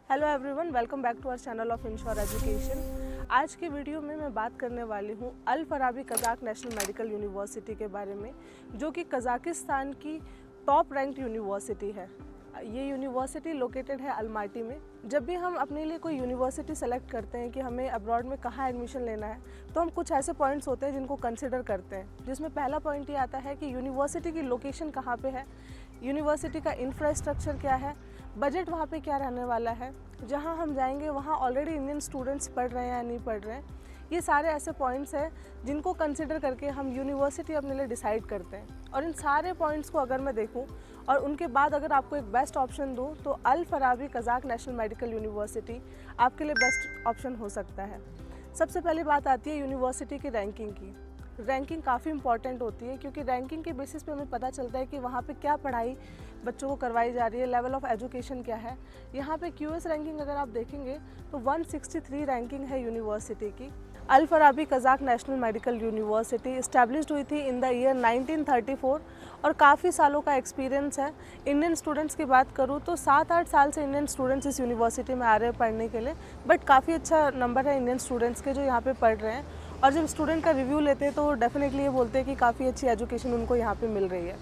Hello everyone, welcome back to our channel of insure education. आज के video में मैं बात करने वाली हूँ Al Farabi Kazakh national medical university के बारे में, जो कि कज़ाकिस्तान की टॉप रैंक्ड यूनिवर्सिटी है। ये यूनिवर्सिटी लोकेटेड है अलमाटी में। जब भी हम अपने लिए कोई यूनिवर्सिटी सेलेक्ट करते हैं कि हमें अब्रॉड में कहाँ एडमिशन लेना है, तो हम कुछ ऐसे पॉइंट्स होते हैं जिनको कंसिडर करते हैं, जिसमें पहला पॉइंट ये आता है कि यूनिवर्सिटी की लोकेशन कहाँ पे है, यूनिवर्सिटी का इंफ्रास्ट्रक्चर क्या है, बजट वहाँ पे क्या रहने वाला है, जहाँ हम जाएंगे वहाँ ऑलरेडी इंडियन स्टूडेंट्स पढ़ रहे हैं या नहीं पढ़ रहे हैं। ये सारे ऐसे पॉइंट्स हैं जिनको कंसिडर करके हम यूनिवर्सिटी अपने लिए डिसाइड करते हैं। और इन सारे पॉइंट्स को अगर मैं देखूं और उनके बाद अगर आपको एक बेस्ट ऑप्शन दूं, तो Al Farabi Kazakh national medical university आपके लिए बेस्ट ऑप्शन हो सकता है। सबसे पहली बात आती है यूनिवर्सिटी की रैंकिंग की। रैंकिंग काफ़ी इंपॉर्टेंट होती है, क्योंकि रैंकिंग के बेसिस पे हमें पता चलता है कि वहाँ पे क्या पढ़ाई बच्चों को करवाई जा रही है, लेवल ऑफ एजुकेशन क्या है। यहाँ पे क्यूएस रैंकिंग अगर आप देखेंगे तो 163 रैंकिंग है यूनिवर्सिटी की। Al Farabi Kazakh national medical university established हुई थी इन द ईयर 1934 और काफ़ी सालों का एक्सपीरियंस है। इंडियन स्टूडेंट्स की बात करूँ तो 7-8 साल से इंडियन स्टूडेंट्स इस यूनिवर्सिटी में आ रहे हैं पढ़ने के लिए, बट काफ़ी अच्छा नंबर है इंडियन स्टूडेंट्स के जो यहाँ पे पढ़ रहे हैं। और जब स्टूडेंट का रिव्यू लेते हैं तो डेफिनेटली ये बोलते हैं कि काफ़ी अच्छी एजुकेशन उनको यहाँ पे मिल रही है।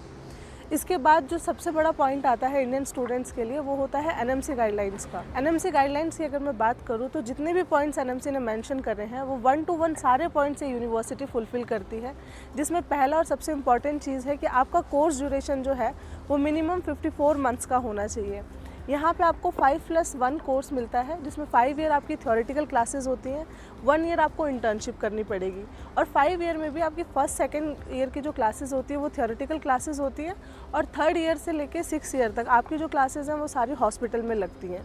इसके बाद जो सबसे बड़ा पॉइंट आता है इंडियन स्टूडेंट्स के लिए, वो होता है एनएमसी गाइडलाइंस का। एनएमसी गाइडलाइंस की अगर मैं बात करूँ तो जितने भी पॉइंट्स एनएमसी ने मेंशन करे हैं वो 1 to 1 सारे पॉइंट्स ये यूनिवर्सिटी फुलफिल करती है। जिसमें पहला और सबसे इम्पॉर्टेंट चीज़ है कि आपका कोर्स ड्यूरेशन जो है वो मिनिमम 54 मंथ्स का होना चाहिए। यहाँ पे आपको 5+1 कोर्स मिलता है, जिसमें 5 ईयर आपकी थ्योरेटिकल क्लासेस होती हैं, 1 ईयर आपको इंटर्नशिप करनी पड़ेगी। और 5 ईयर में भी आपकी फर्स्ट सेकंड ईयर की जो क्लासेस होती है वो थ्योरेटिकल क्लासेस होती हैं, और 3rd ईयर से लेके 6th ईयर तक आपकी जो क्लासेस हैं वो सारी हॉस्पिटल में लगती हैं।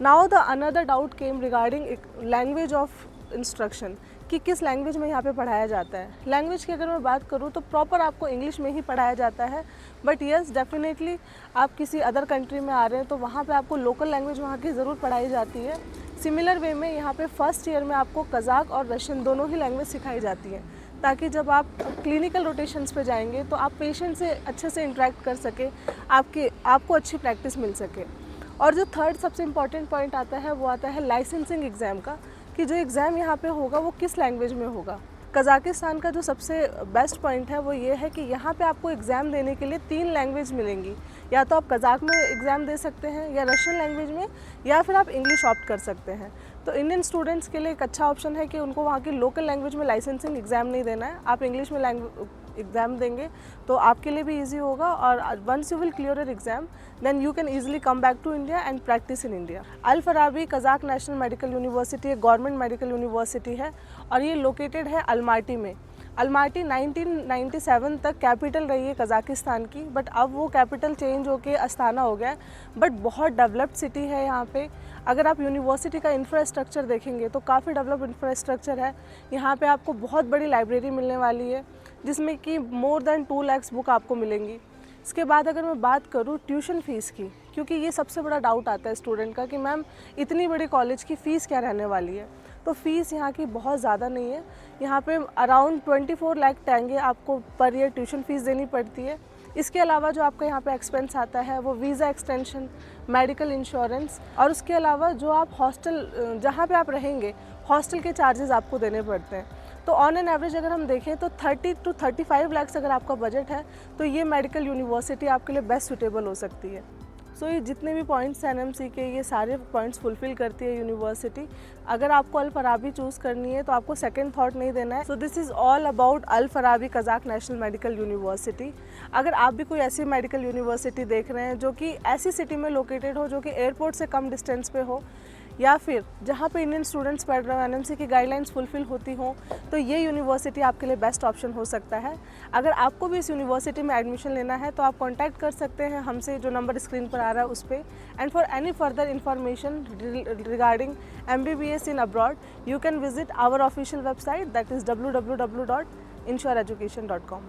Now the another doubt came regarding language of instruction, कि किस लैंग्वेज में यहाँ पे पढ़ाया जाता है। लैंग्वेज की अगर मैं बात करूँ तो प्रॉपर आपको इंग्लिश में ही पढ़ाया जाता है, बट येस डेफिनेटली आप किसी अदर कंट्री में आ रहे हैं तो वहाँ पे आपको लोकल लैंग्वेज वहाँ की ज़रूर पढ़ाई जाती है। सिमिलर वे में यहाँ पे फर्स्ट ईयर में आपको कज़ाक और रशियन दोनों ही लैंग्वेज सिखाई जाती है, ताकि जब आप क्लिनिकल रोटेशंस पे जाएंगे तो आप पेशेंट से अच्छे से इंटरेक्ट कर सके, आपको अच्छी प्रैक्टिस मिल सके। और जो थर्ड सबसे इम्पॉर्टेंट पॉइंट आता है वो आता है लाइसेंसिंग एग्ज़ाम का, कि जो एग्ज़ाम यहाँ पे होगा वो किस लैंग्वेज में होगा। कज़ाकिस्तान का जो सबसे बेस्ट पॉइंट है वो ये है कि यहाँ पे आपको एग्ज़ाम देने के लिए 3 लैंग्वेज मिलेंगी। या तो आप कज़ाक में एग्ज़ाम दे सकते हैं, या रशियन लैंग्वेज में, या फिर आप इंग्लिश ऑप्ट कर सकते हैं। तो इंडियन स्टूडेंट्स के लिए एक अच्छा ऑप्शन है कि उनको वहाँ की लोकल लैंग्वेज में लाइसेंसिंग एग्ज़ाम नहीं देना है, आप इंग्लिश में एग्ज़ाम देंगे तो आपके लिए भी ईजी होगा। और once you will clear your exam then you can easily come back to India and practice in India. Al Farabi Kazakh national medical University एक गवर्नमेंट मेडिकल यूनिवर्सिटी है और ये लोकेटेड है अलमाटी में। अलमाटी 1997 तक capital रही है Kazakhstan की, बट अब वो कैपिटल चेंज होके अस्ताना हो गया है। बट बहुत डेवलप्ड सिटी है यहाँ पे। अगर आप यूनिवर्सिटी का इंफ्रास्ट्रक्चर देखेंगे तो काफ़ी डेवलप इंफ्रास्ट्रक्चर है। यहाँ पे आपको बहुत बड़ी लाइब्रेरी मिलने वाली है, जिसमें कि मोर देन 2 lakhs बुक आपको मिलेंगी। इसके बाद अगर मैं बात करूँ ट्यूशन फ़ीस की, क्योंकि ये सबसे बड़ा डाउट आता है स्टूडेंट का कि मैम इतनी बड़ी कॉलेज की फ़ीस क्या रहने वाली है। तो फ़ीस यहाँ की बहुत ज़्यादा नहीं है। यहाँ पे अराउंड 24 लाख टेंगे आपको पर ईयर ट्यूशन फ़ीस देनी पड़ती है। इसके अलावा जो आपका यहाँ पे एक्सपेंस आता है वो वीज़ा एक्सटेंशन, मेडिकल इंश्योरेंस, और उसके अलावा जो आप हॉस्टल जहाँ पे आप रहेंगे हॉस्टल के चार्जेस आपको देने पड़ते हैं। तो ऑन एन एवरेज अगर हम देखें तो 30 to 35 लाख अगर आपका बजट है तो ये मेडिकल यूनिवर्सिटी आपके लिए बेस्ट सूटेबल हो सकती है। सो ये जितने भी पॉइंट्स एनएमसी के, ये सारे पॉइंट्स फुलफिल करती है यूनिवर्सिटी। अगर आपको अल फराबी चूज़ करनी है तो आपको सेकंड थॉट नहीं देना है। So this is all about all Farabi Kazakh national medical university. अगर आप भी कोई ऐसी मेडिकल यूनिवर्सिटी देख रहे हैं जो कि ऐसी सिटी में लोकेटेड हो, जो कि एयरपोर्ट से कम डिस्टेंस पे हो, या फिर जहाँ पे इंडियन स्टूडेंट्स पढ़ रहे हो, एनएमसी की गाइडलाइंस फुलफिल होती हों, तो ये यूनिवर्सिटी आपके लिए बेस्ट ऑप्शन हो सकता है। अगर आपको भी इस यूनिवर्सिटी में एडमिशन लेना है तो आप कांटेक्ट कर सकते हैं हमसे, जो नंबर स्क्रीन पर आ रहा है उस पर। And for any further information regarding MBBS in abroad you can visit our official website, that is www.insureeducation.com।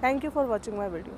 Thank you for watching my video.